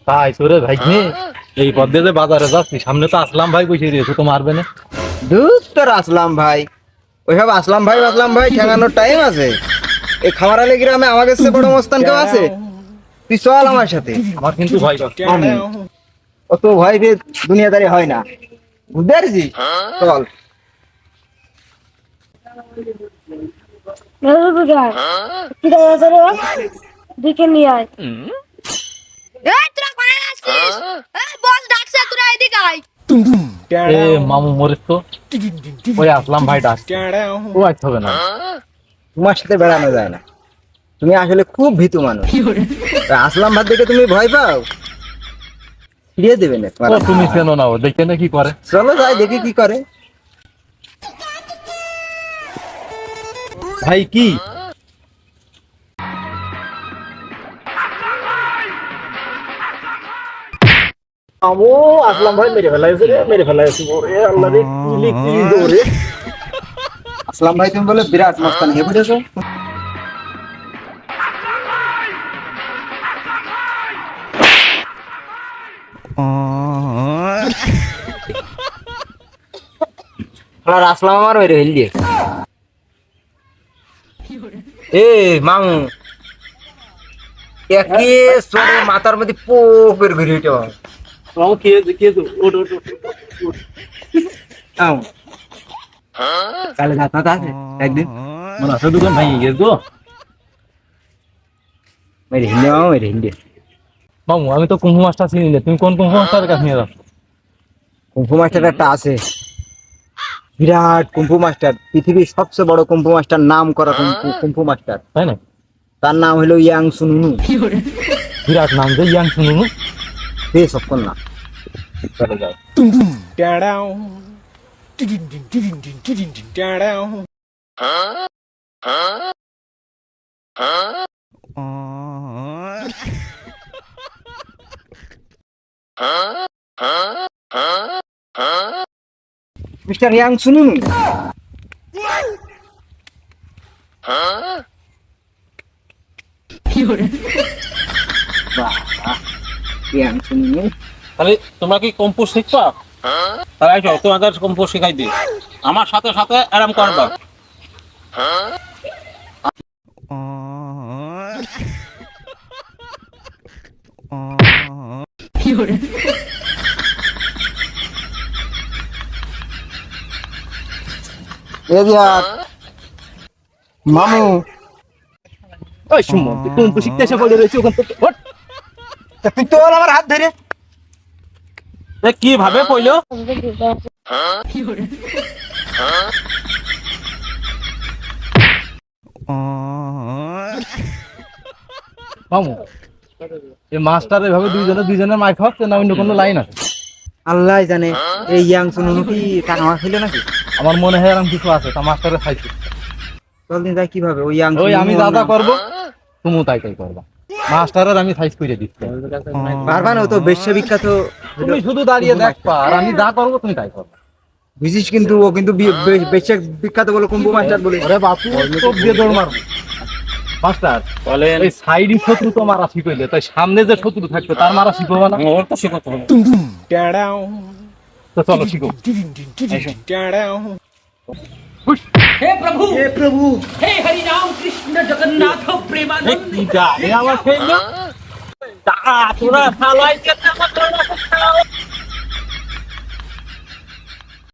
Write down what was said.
তাই তোরে ভাই এই পথে যে বাজারে যাচ্ছি সামনে তো আসলাম ভাই বসে রয়েছে তো মারবে না। দুধ তোর আসলাম ভাই, ওইসব আসলাম ভাই ঠেঙানোর টাইম আছে? এই খামারালি গ্রামে আমাকে সে বড় মস্তান কেউ আছে? তুই চল আমার সাথে। আমার কিন্তু ভয় করছে। অত ভয় পেয়ে দুনিয়াদারি হয় না, বুঝতে পারছিস? চল। দিকে নিয়ে আয়। এই তোরা কোথায় যাচ্ছিস? এই বল ডাকছে, তোরা এদিকে আয়। এ মামু মরিস তো ওই আসলাম ভাই ডাক ও আসতে হবে না। তোমার সাথে বেড়ানো যায় না, তুমি আসলে খুব ভীতু মানুষ। তা আসলাম ভাই দেখে তুমি ভয় পাও? ফিরিয়ে দেবে না ও তুমি চেনো না, ও দেখে না কি করে। চলো যাই দেখি কি করে। ভাই কি আমো আসলাম ভাই মেরে ফেলাইছে রে, মেরে ফেলাইছে। ওরে আল্লাহ রে, কিলি কিলি দৌড়ে। আসলাম ভাই তুমি বলে বিরাট মস্তান হয়ে পড়েছো। আর আসলাম আমার মেরে ফেল দিয়ে। এ মামু একে সরে মাথার মধ্যে পোপের ঘুরে উঠে মামু কে কে তো ওট ওট আও কালে যাতা আছে একদিন মানে আসলে দোকান ভাই গেছে তো। মেরে হিন্দি মামু আমি তো কুম্ভু মাছটা চিনি না, তুমি কোন কুম্ভু মাছটার কাছে নিয়ে যাও? কুম্ফু মাস্টার একটা আছে, বিরাট কুম্ফু মাস্টার, পৃথিবীর সবচেয়ে বড় কুম্ফু মাস্টার, নাম করা কুম্ফু মাস্টার। তাই না? তার নাম হলো ইয়াং সুনুনু। বিরাট নাম যে ইয়াং শুনুনু। বেশ সক্ষণ না। চলে যাও। মিস্টার ইয়াং সুনুনু, ইয়াং সুনুনু, তাহলে তোমরা কি কম্পোজ শিখবা? তাহলে আইসো তোমাদের কম্পোজ শিখাই দিই, আমার সাথে সাথে আরাম করবা। মামু ওই সুমন তুই কোন তো শিখতে এসে পড়ে রয়েছে ওখান থেকে ওঠ। তুই তো আমার হাত ধরে কি ভাবে কইলো? মামু এই মাস্টার এভাবে দুইজনের মাইক খাচ্ছে না অন্য কোনো লাইন আছে? আল্লাহ জানে। এই ইয়াং সুনুনু কি টাকা মার খেলো নাকি? আমার মনে হয় এরকম কিছু আছে, তা মাস্টারে খাইছে। চল দিন যাই কিভাবে ওই ইয়াং ওই আমি যা যা করবো তুমিও তাই তাই করবা। মাস্টারের আমি সাইজ করে দিচ্ছি। পারবা না, ও তো বিশ্ববিখ্যাত। তুমি শুধু দাঁড়িয়ে দেখবা আর আমি যা করবো তুমি তাই করবা। বুঝিস কিন্তু ও কিন্তু বিখ্যাত বলে কুম্ভু মাস্টার বলে। ওরে বাপু চোখ দিয়ে দৌড় মারবো। মাস্টার বলেন। এই সাইডি শত্রু তো মারা শিখাইলে, তাই সামনে যে শত্রু থাকবে তার মারা শিখবো না? ওর তো শিখতে হবে। তো চলো শিখো। हे प्रभु हे हरि राम कृष्ण जगन्नाथ प्रेमानंद। কি জানে আমার সেই লোক? তা তোরা শালাই কেটে আমার